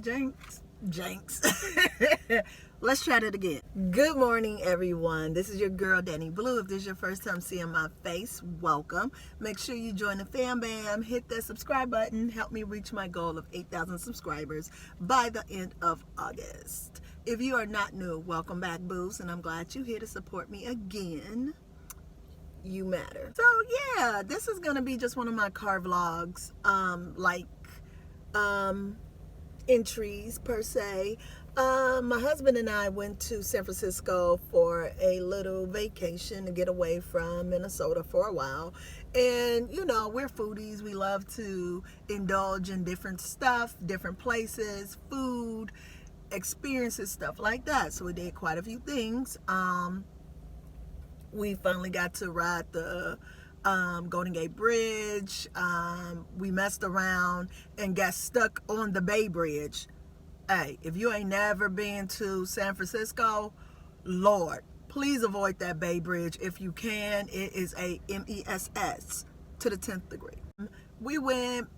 Janks. Let's try that again. Good morning, everyone. This is your girl, DanEBlu. If this is your first time seeing my face, welcome. Make sure you join the fam bam. Hit that subscribe button. Help me reach my goal of 8,000 subscribers by the end of August. If you are not new, welcome back, boos, and I'm glad you're here to support me again. You matter. So yeah, this is gonna be just one of my car vlogs, entries per se. My husband and I went to San Francisco for a little vacation to get away from Minnesota for a while. And you know, we're foodies. We love to indulge in different stuff, different places, food, experiences, stuff like that. So we did quite a few things. We finally got to ride the Golden Gate Bridge. We messed around and got stuck on the Bay Bridge. Hey, if you ain't never been to San Francisco, Lord, please avoid that Bay Bridge if you can. It is a MESS to the 10th degree. We went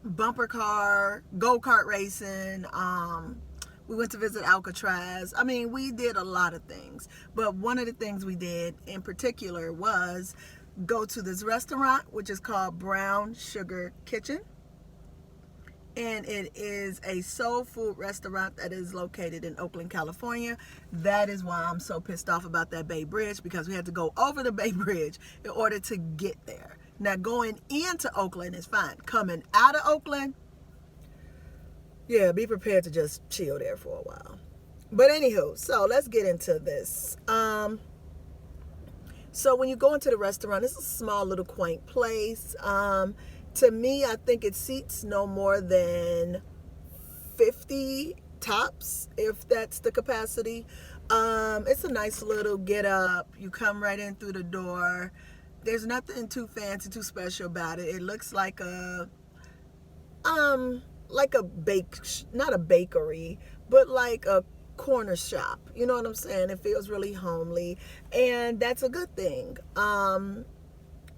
bumper car, go-kart racing. We went to visit Alcatraz. I mean, we did a lot of things. But one of the things we did in particular was go to this restaurant, which is called Brown Sugar Kitchen. And it is a soul food restaurant that is located in Oakland, California. That is why I'm so pissed off about that Bay Bridge, because we had to go over the Bay Bridge in order to get there. Now, going into Oakland is fine. Coming out of Oakland, yeah, be prepared to just chill there for a while. But anywho, so let's get into this. So when you go into the restaurant, it's a small little quaint place. To me, I think it seats no more than 50 tops, if that's the capacity. It's a nice little get up. You come right in through the door. There's nothing too fancy, too special about it. It looks like a not a bakery, but like a corner shop. You know what I'm saying? It feels really homely, and that's a good thing.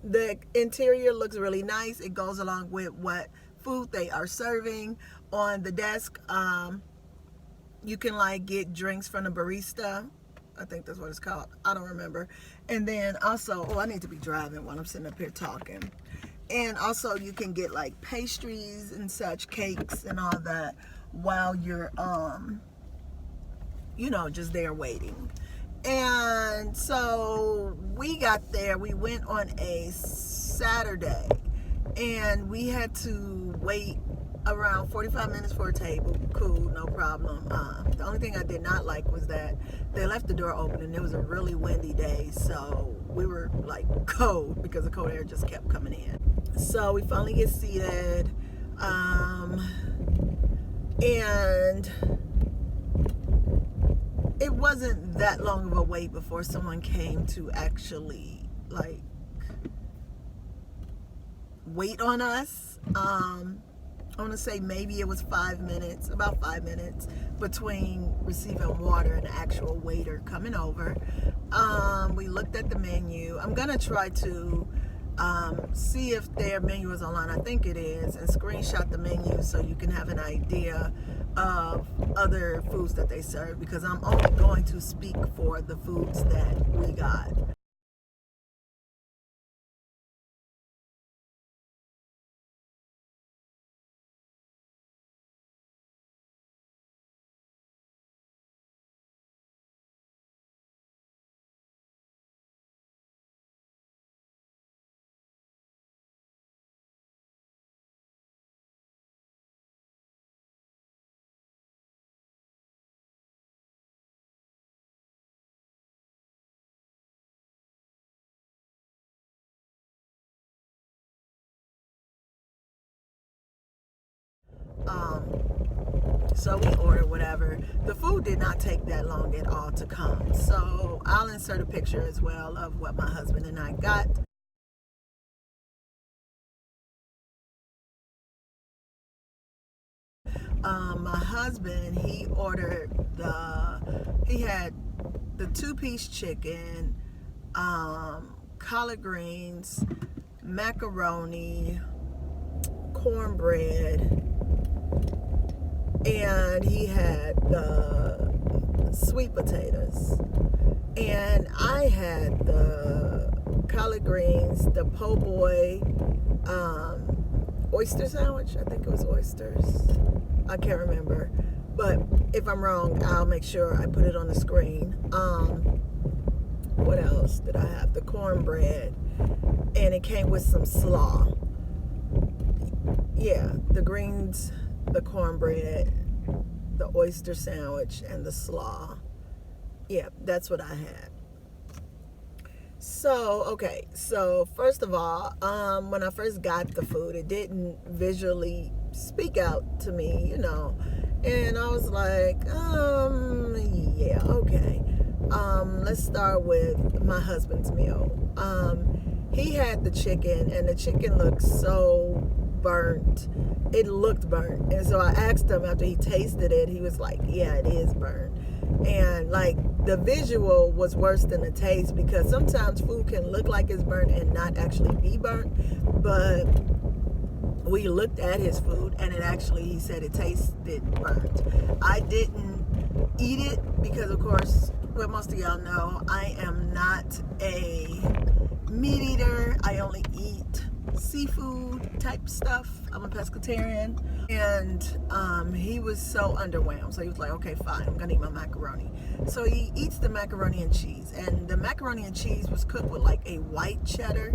The interior looks really nice. It goes along with what food they are serving. On the desk, you can like get drinks from the barista. I think that's what it's called. I don't remember. And then also, I need to be driving while I'm sitting up here talking. And also you can get like pastries and such, cakes and all that while you're you know, just there waiting. And so we got there. We went on a Saturday and we had to wait around 45 minutes for a table. Cool, no problem. The only thing I did not like was that they left the door open and it was a really windy day, so we were like cold because the cold air just kept coming in. So we finally get seated, and it wasn't that long of a wait before someone came to actually like wait on us. I want to say maybe it was 5 minutes, about 5 minutes between receiving water and the actual waiter coming over. We looked at the menu. I'm gonna try to see if their menu is online. I think it is, and screenshot the menu so you can have an idea of other foods that they serve, because I'm only going to speak for the foods that we got. So we ordered whatever. The food did not take that long at all to come. So I'll insert a picture as well of what my husband and I got. My husband, he had the 2-piece chicken, collard greens, macaroni, cornbread, and he had the sweet potatoes, and I had the collard greens, the po' boy, oyster sandwich. I think it was oysters. I can't remember, but if I'm wrong, I'll make sure I put it on the screen. What else did I have? The cornbread, and it came with some slaw. Yeah, the greens, the cornbread, the oyster sandwich, and the slaw. Yeah, that's what I had. So, okay, so first of all, when I first got the food, it didn't visually speak out to me, and I was like, yeah, okay. Let's start with my husband's meal. He had the chicken, and the chicken looked so burnt. It looked burnt. And so I asked him after he tasted it, he was like, yeah, it is burnt. And like the visual was worse than the taste, because sometimes food can look like it's burnt and not actually be burnt. But we looked at his food, and he said it tasted burnt. I didn't eat it because, of course, what most of y'all know, I am not a meat eater. I only eat seafood type stuff. I'm a pescatarian. And he was so underwhelmed. So he was like, okay, fine, I'm gonna eat my macaroni. So he eats the macaroni and cheese. And the macaroni and cheese was cooked with like a white cheddar.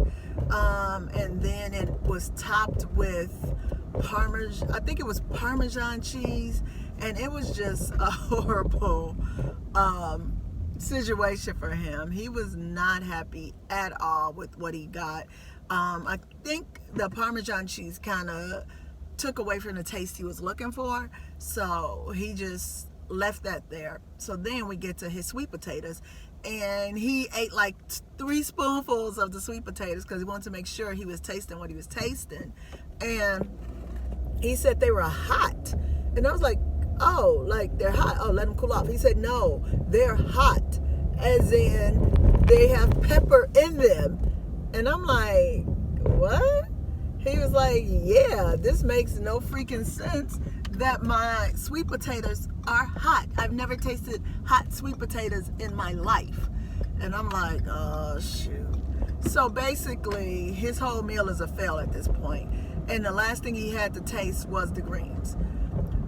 And then it was topped with I think it was Parmesan cheese. And it was just a horrible situation for him. He was not happy at all with what he got. I think the Parmesan cheese kind of took away from the taste he was looking for, so he just left that there. So then we get to his sweet potatoes, and he ate like 3 spoonfuls of the sweet potatoes because he wanted to make sure he was tasting what he was tasting. And he said they were hot, and I was like, oh, like they're hot, oh, let them cool off. He said no, they're hot, as in they have pepper in them. And I'm like, what? He was like, yeah, this makes no freaking sense that my sweet potatoes are hot. I've never tasted hot sweet potatoes in my life. And I'm like, oh, shoot. So basically, his whole meal is a fail at this point. And the last thing he had to taste was the greens.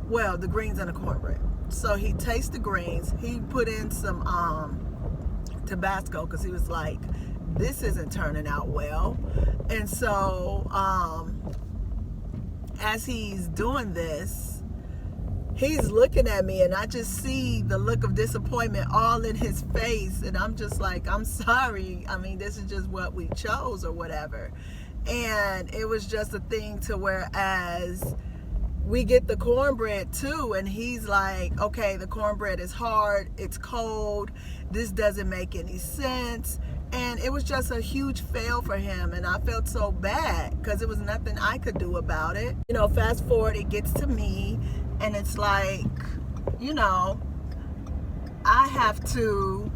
Well, the greens and the cornbread. So he tasted the greens. He put in some Tabasco because he was like, this isn't turning out well. And so as he's doing this, he's looking at me, and I just see the look of disappointment all in his face, and I'm just like, I'm sorry, I mean, this is just what we chose or whatever. And it was just a thing to where as we get the cornbread too, and he's like, okay, the cornbread is hard, it's cold, this doesn't make any sense. And it was just a huge fail for him, and I felt so bad because it was nothing I could do about it. Fast forward, it gets to me, and it's like, I have to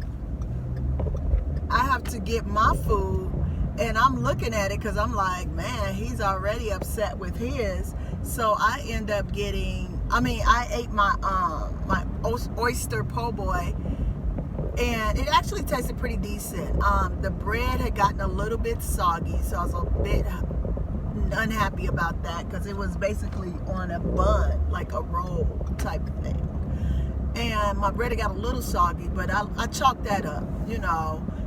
get my food, and I'm looking at it because I'm like, man, he's already upset with his. So I end up I ate my my oyster po' boy, and it actually tasted pretty decent. The bread had gotten a little bit soggy, so I was a bit unhappy about that because it was basically on a bun, like a roll type of thing. And my bread got a little soggy, but I chalked that up,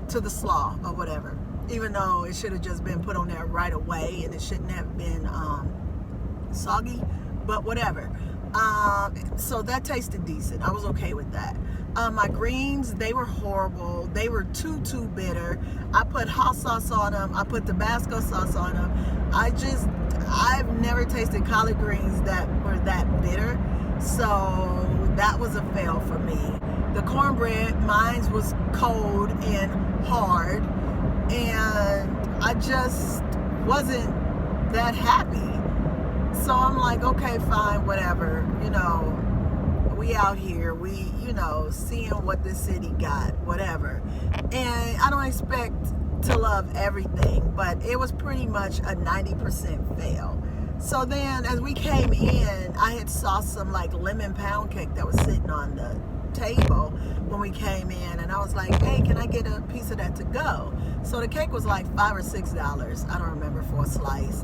to the slaw or whatever. Even though it should have just been put on there right away, and it shouldn't have been soggy, but whatever. So that tasted decent. I was okay with that. My greens, they were horrible. They were too bitter. I put hot sauce on them. I put Tabasco sauce on them. I've never tasted collard greens that were that bitter. So that was a fail for me. The cornbread, mine was cold and hard, and I just wasn't that happy. So I'm like, okay, fine, whatever, we out here, we, seeing what this city got, whatever. And I don't expect to love everything, but it was pretty much a 90% fail. So then as we came in, I had saw some like lemon pound cake that was sitting on the table when we came in, and I was like, hey, can I get a piece of that to go? So the cake was like $5 or $6, I don't remember, for a slice.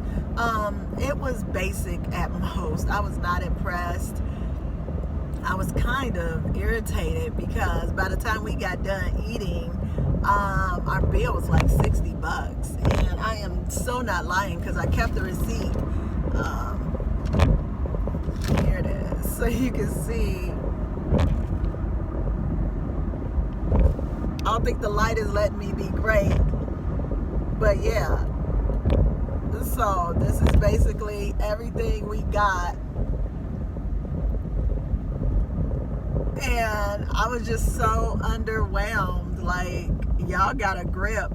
It was basic at most. I was not impressed. I was kind of irritated because by the time we got done eating, our bill was like $60, and I am so not lying because I kept the receipt. Here it is, so you can see. I don't think the light is letting me be great, but yeah. So this is basically everything we got, and I was just so underwhelmed. Like, y'all got a grip.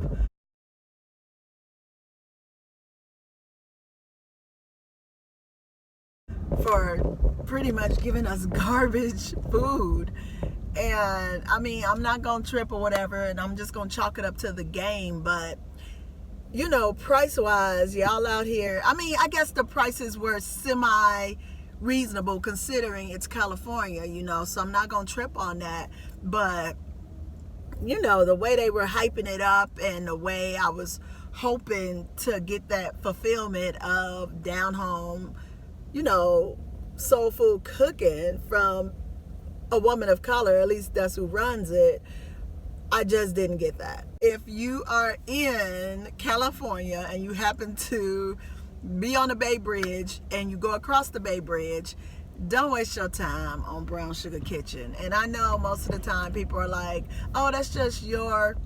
For pretty much giving us garbage food. And I mean, I'm not gonna trip or whatever, and I'm just gonna chalk it up to the game, but you know, price wise, y'all out here, I mean, I guess the prices were semi reasonable considering it's California, you know, so I'm not gonna trip on that. But you know, the way they were hyping it up and the way I was hoping to get that fulfillment of down home, you know, soul food cooking from a woman of color, at least that's who runs it, I just didn't get that. If you are in California and you happen to be on the Bay Bridge and you go across the Bay Bridge, don't waste your time on Brown Sugar Kitchen. And I know most of the time people are like, oh, that's just your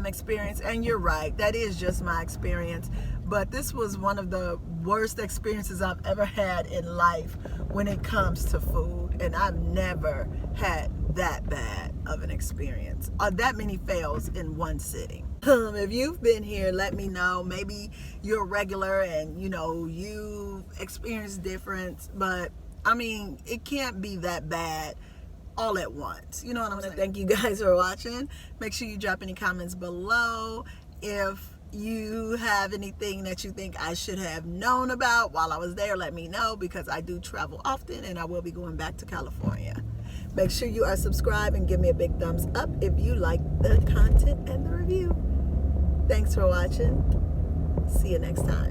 experience, and you're right, that is just my experience. But this was one of the worst experiences I've ever had in life when it comes to food, and I've never had that bad of an experience, that many fails in one sitting. If you've been here, let me know. Maybe you're a regular and you know you experienced difference, but I mean, it can't be that bad all at once. You know what I'm saying? Thank you guys for watching. Make sure you drop any comments below. If you have anything that you think I should have known about while I was there, let me know, because I do travel often and I will be going back to California. Make sure you are subscribed and give me a big thumbs up if you like the content and the review. Thanks for watching. See you next time.